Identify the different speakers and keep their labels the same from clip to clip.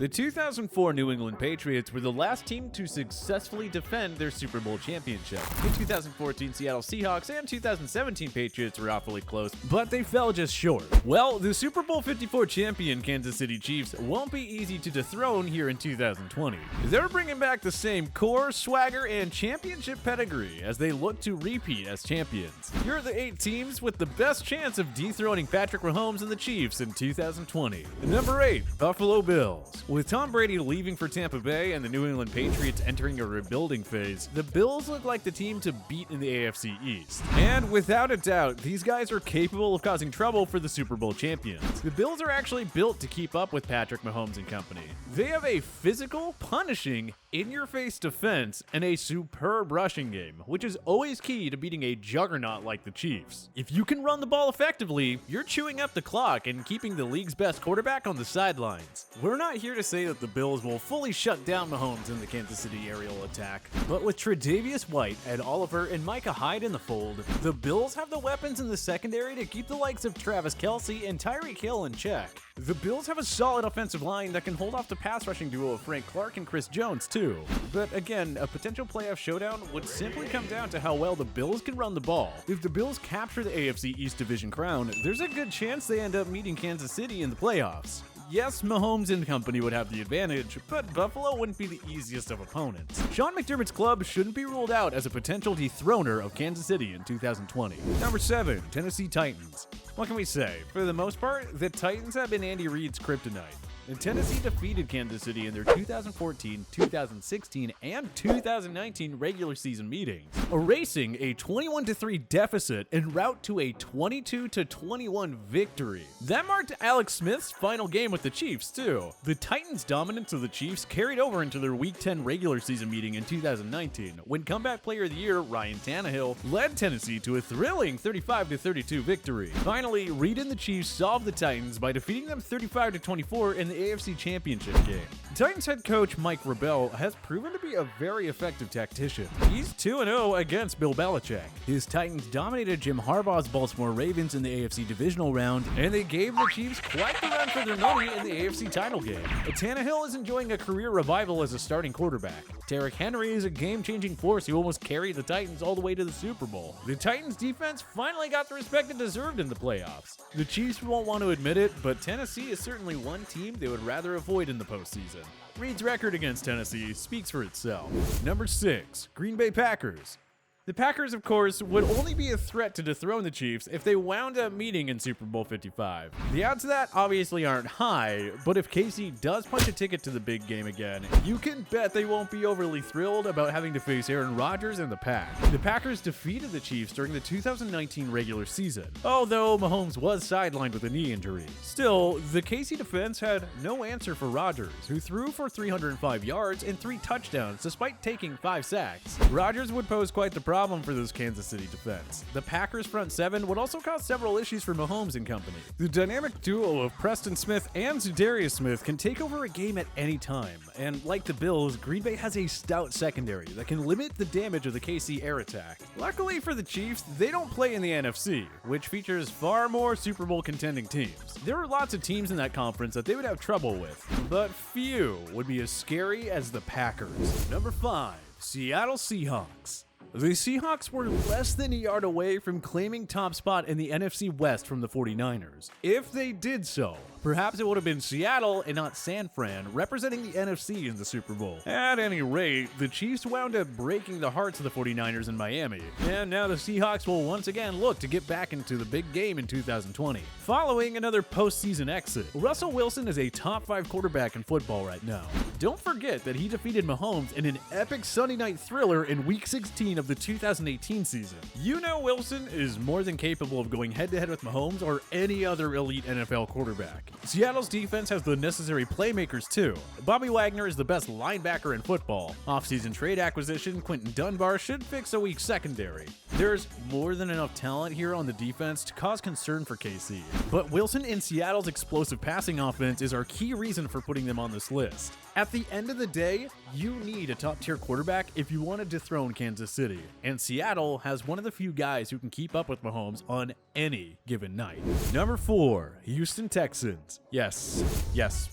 Speaker 1: The 2004 New England Patriots were the last team to successfully defend their Super Bowl championship. The 2014 Seattle Seahawks and 2017 Patriots were awfully close, but they fell just short. Well, the Super Bowl 54 champion Kansas City Chiefs won't be easy to dethrone here in 2020. They're bringing back the same core, swagger, and championship pedigree as they look to repeat as champions. Here are the 8 teams with the best chance of dethroning Patrick Mahomes and the Chiefs in 2020. Number 8, Buffalo Bills. With Tom Brady leaving for Tampa Bay and the New England Patriots entering a rebuilding phase, the Bills look like the team to beat in the AFC East. And without a doubt, these guys are capable of causing trouble for the Super Bowl champions. The Bills are actually built to keep up with Patrick Mahomes and company. They have a physical, punishing, in-your-face defense and a superb rushing game, which is always key to beating a juggernaut like the Chiefs. If you can run the ball effectively, you're chewing up the clock and keeping the league's best quarterback on the sidelines. We're not here to say that the Bills will fully shut down Mahomes in the Kansas City aerial attack, but with Tre'Davious White, Ed Oliver, and Micah Hyde in the fold, the Bills have the weapons in the secondary to keep the likes of Travis Kelce and Tyreek Hill in check. The Bills have a solid offensive line that can hold off the pass rushing duo of Frank Clark and Chris Jones too. But again, a potential playoff showdown would simply come down to how well the Bills can run the ball. If the Bills capture the AFC East Division crown, there's a good chance they end up meeting Kansas City in the playoffs. Yes, Mahomes and company would have the advantage, but Buffalo wouldn't be the easiest of opponents. Sean McDermott's club shouldn't be ruled out as a potential dethroner of Kansas City in 2020. Number 7, Tennessee Titans. What can we say? For the most part, the Titans have been Andy Reid's kryptonite. And Tennessee defeated Kansas City in their 2014, 2016, and 2019 regular season meetings, erasing a 21-3 deficit en route to a 22-21 victory. That marked Alex Smith's final game with the Chiefs, too. The Titans' dominance of the Chiefs carried over into their Week 10 regular season meeting in 2019, when Comeback Player of the Year Ryan Tannehill led Tennessee to a thrilling 35-32 victory. Finally, Reid and the Chiefs solved the Titans by defeating them 35-24 in the AFC Championship game. Titans head coach Mike Vrabel has proven to be a very effective tactician. He's 2-0 against Bill Belichick. His Titans dominated Jim Harbaugh's Baltimore Ravens in the AFC divisional round, and they gave the Chiefs quite the run for their money in the AFC title game. Tannehill is enjoying a career revival as a starting quarterback. Derrick Henry is a game-changing force who almost carried the Titans all the way to the Super Bowl. The Titans defense finally got the respect it deserved in the playoffs. The Chiefs won't want to admit it, but Tennessee is certainly one team they would rather avoid in the postseason. Reid's record against Tennessee speaks for itself. Number 6, Green Bay Packers. The Packers, of course, would only be a threat to dethrone the Chiefs if they wound up meeting in Super Bowl 55. The odds of that obviously aren't high, but if KC does punch a ticket to the big game again, you can bet they won't be overly thrilled about having to face Aaron Rodgers and the Pack. The Packers defeated the Chiefs during the 2019 regular season, although Mahomes was sidelined with a knee injury. Still, the KC defense had no answer for Rodgers, who threw for 305 yards and 3 touchdowns despite taking 5 sacks. Rodgers would pose quite the problem for this Kansas City defense. The Packers' front 7 would also cause several issues for Mahomes and company. The dynamic duo of Preston Smith and Za'Darius Smith can take over a game at any time, and like the Bills, Green Bay has a stout secondary that can limit the damage of the KC air attack. Luckily for the Chiefs, they don't play in the NFC, which features far more Super Bowl contending teams. There are lots of teams in that conference that they would have trouble with, but few would be as scary as the Packers. Number 5, Seattle Seahawks. The Seahawks were less than a yard away from claiming top spot in the NFC West from the 49ers. If they did so, perhaps it would have been Seattle and not San Fran representing the NFC in the Super Bowl. At any rate, the Chiefs wound up breaking the hearts of the 49ers in Miami, and now the Seahawks will once again look to get back into the big game in 2020. Following another postseason exit, Russell Wilson is a top 5 quarterback in football right now. Don't forget that he defeated Mahomes in an epic Sunday night thriller in Week 16 of the 2018 season. You know Wilson is more than capable of going head-to-head with Mahomes or any other elite NFL quarterback. Seattle's defense has the necessary playmakers too. Bobby Wagner is the best linebacker in football. Offseason trade acquisition Quentin Dunbar should fix a weak secondary. There's more than enough talent here on the defense to cause concern for KC. But Wilson and Seattle's explosive passing offense is our key reason for putting them on this list. At the end of the day, you need a top-tier quarterback if you want to dethrone Kansas City, and Seattle has one of the few guys who can keep up with Mahomes on any given night. Number 4, Houston Texans. Yes,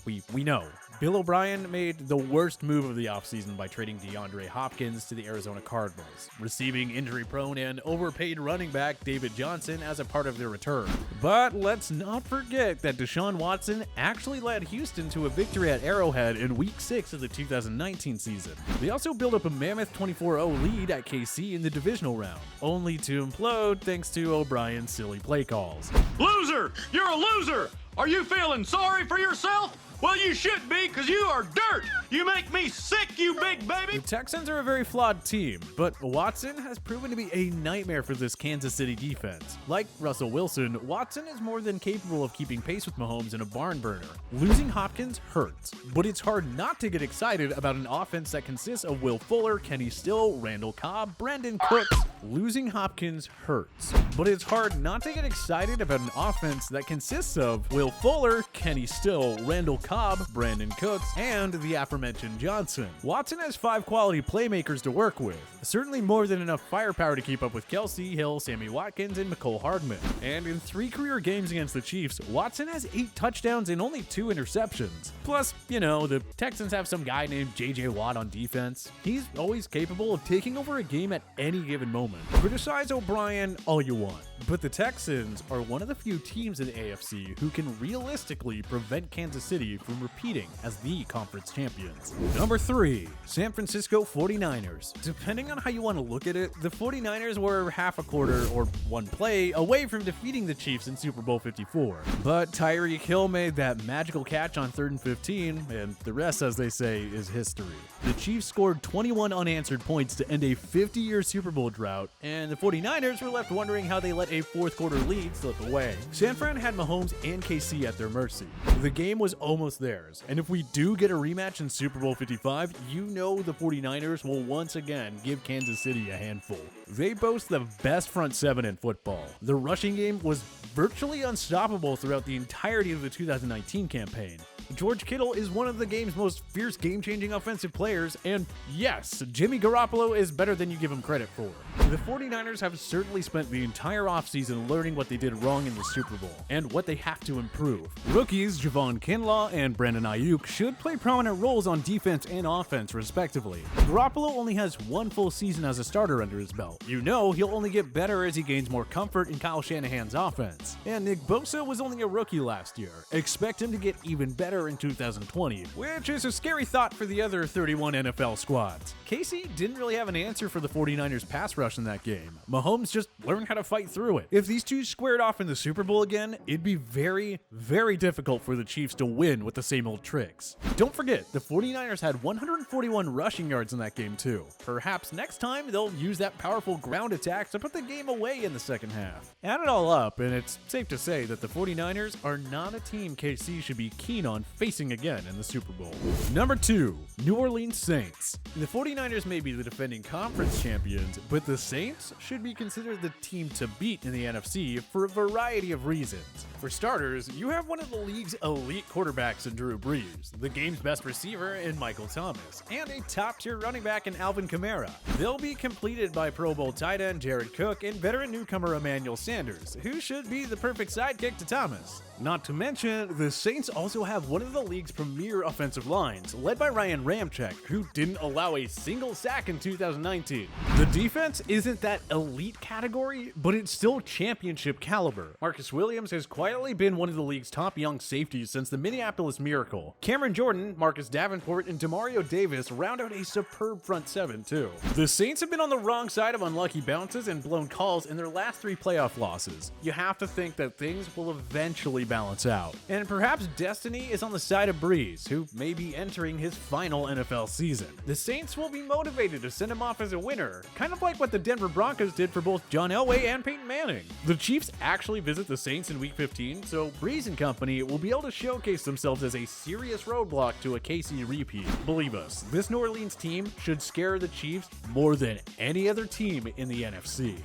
Speaker 1: we know. Bill O'Brien made the worst move of the offseason by trading DeAndre Hopkins to the Arizona Cardinals, receiving injury-prone and overpaid running back David Johnson as a part of their return. But let's not forget that Deshaun Watson actually led Houston to a victory at Arrowhead in Week 6 of the 2019 season. They also built up a mammoth 24-0 lead at KC in the divisional round, only to implode thanks to O'Brien's silly play calls.
Speaker 2: Loser! You're a loser! Are you feeling sorry for yourself? Well, you should be, because you are dirt! You make me sick, you big baby!
Speaker 1: The Texans are a very flawed team, but Watson has proven to be a nightmare for this Kansas City defense. Like Russell Wilson, Watson is more than capable of keeping pace with Mahomes in a barn burner. Losing Hopkins hurts, but it's hard not to get excited about an offense that consists of Will Fuller, Kenny Still, Randall Cobb, Brandon Cooks. Losing Hopkins hurts, but it's hard not to get excited about an offense that consists of Will Fuller, Kenny Still, Randall Cobb, Brandon Cooks, and the aforementioned Johnson. Watson has 5 quality playmakers to work with, certainly more than enough firepower to keep up with Kelsey, Hill, Sammy Watkins, and McCole Hardman. And in 3 career games against the Chiefs, Watson has 8 touchdowns and only 2 interceptions. Plus, the Texans have some guy named J.J. Watt on defense. He's always capable of taking over a game at any given moment. Criticize O'Brien all you want, but the Texans are one of the few teams in the AFC who can realistically prevent Kansas City from repeating as the conference champions. Number 3, San Francisco 49ers. Depending on how you want to look at it, the 49ers were half a quarter or 1 play away from defeating the Chiefs in Super Bowl 54. But Tyreek Hill made that magical catch on 3rd and 15, and the rest, as they say, is history. The Chiefs scored 21 unanswered points to end a 50-year Super Bowl drought, and the 49ers were left wondering how they let a 4th quarter lead slip away. San Fran had Mahomes and KC at their mercy. The game was almost theirs, and if we do get a rematch in Super Bowl 55, the 49ers will once again give Kansas City a handful. They boast the best front 7 in football. The rushing game was virtually unstoppable throughout the entirety of the 2019 campaign. George Kittle is one of the game's most fierce game-changing offensive players, and yes, Jimmy Garoppolo is better than you give him credit for. The 49ers have certainly spent the entire offseason learning what they did wrong in the Super Bowl, and what they have to improve. Rookies Javon Kinlaw and Brandon Ayuk should play prominent roles on defense and offense, respectively. Garoppolo only has 1 full season as a starter under his belt. He'll only get better as he gains more comfort in Kyle Shanahan's offense. And Nick Bosa was only a rookie last year. Expect him to get even better in 2020, which is a scary thought for the other 31 NFL squads. Casey didn't really have an answer for the 49ers pass rush in that game. Mahomes just learned how to fight through it. If these two squared off in the Super Bowl again, it'd be very, very difficult for the Chiefs to win with the same old tricks. Don't forget, the 49ers had 141 rushing yards in that game too. Perhaps next time they'll use that powerful ground attack to put the game away in the second half. Add it all up, and it's safe to say that the 49ers are not a team KC should be keen on facing again in the Super Bowl. Number 2, New Orleans Saints. The 49ers may be the defending conference champions, but the Saints should be considered the team to beat in the NFC for a variety of reasons. For starters, you have one of the league's elite quarterbacks in Drew Brees, the game's best receiver in Michael Thomas, and a top-tier running back in Alvin Kamara. They'll be completed by Pro Bowl tight end Jared Cook and veteran newcomer Emmanuel Sanders, who should be the perfect sidekick to Thomas. Not to mention, the Saints also have one of the league's premier offensive lines, led by Ryan Ramczyk, who didn't allow a single sack in 2019. The defense isn't that elite category, but it's still championship caliber. Marcus Williams has quietly been one of the league's top young safeties since the Minneapolis Miracle. Cameron Jordan, Marcus Davenport, and Demario Davis round out a superb front 7 too. The Saints have been on the wrong side of unlucky bounces and blown calls in their last 3 playoff losses. You have to think that things will eventually balance out. And perhaps destiny is on the side of Brees, who may be entering his final NFL season. The Saints will be motivated to send him off as a winner, kind of like what the Denver Broncos did for both John Elway and Peyton Manning. The Chiefs actually visit the Saints in Week 15, so Brees and company will be able to showcase themselves as a serious roadblock to a KC repeat. Believe us, this New Orleans team should scare the Chiefs more than any other team in the NFC.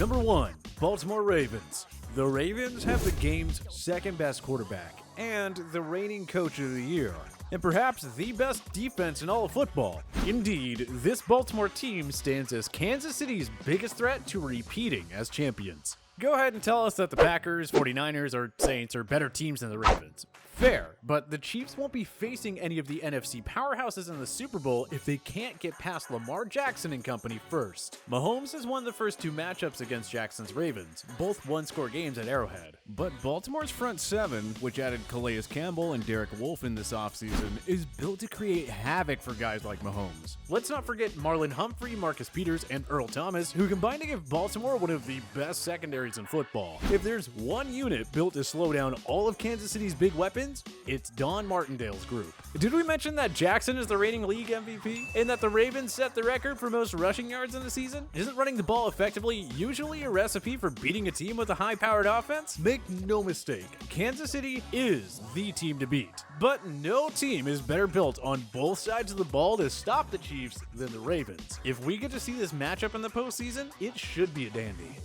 Speaker 1: Number 1, Baltimore Ravens. The Ravens have the game's second best quarterback and the reigning coach of the year, and perhaps the best defense in all of football. Indeed, this Baltimore team stands as Kansas City's biggest threat to repeating as champions. Go ahead and tell us that the Packers, 49ers, or Saints are better teams than the Ravens. Fair, but the Chiefs won't be facing any of the NFC powerhouses in the Super Bowl if they can't get past Lamar Jackson and company first. Mahomes has won the first 2 matchups against Jackson's Ravens, both one-score games at Arrowhead. But Baltimore's front 7, which added Calais Campbell and Derek Wolfe in this offseason, is built to create havoc for guys like Mahomes. Let's not forget Marlon Humphrey, Marcus Peters, and Earl Thomas, who combined to give Baltimore one of the best secondaries in football. If there's one unit built to slow down all of Kansas City's big weapons, it's Don Martindale's group. Did we mention that Jackson is the reigning league MVP? And that the Ravens set the record for most rushing yards in the season? Isn't running the ball effectively usually a recipe for beating a team with a high-powered offense? Make no mistake, Kansas City is the team to beat. But no team is better built on both sides of the ball to stop the Chiefs than the Ravens. If we get to see this matchup in the postseason, it should be a dandy.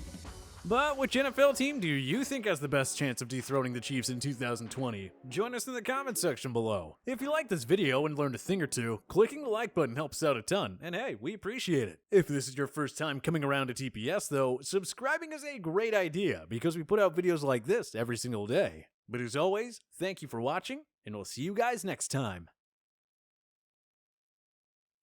Speaker 1: But which NFL team do you think has the best chance of dethroning the Chiefs in 2020? Join us in the comments section below. If you liked this video and learned a thing or two, clicking the like button helps out a ton, and hey, we appreciate it. If this is your first time coming around to TPS though, subscribing is a great idea because we put out videos like this every single day. But as always, thank you for watching, and we'll see you guys next time.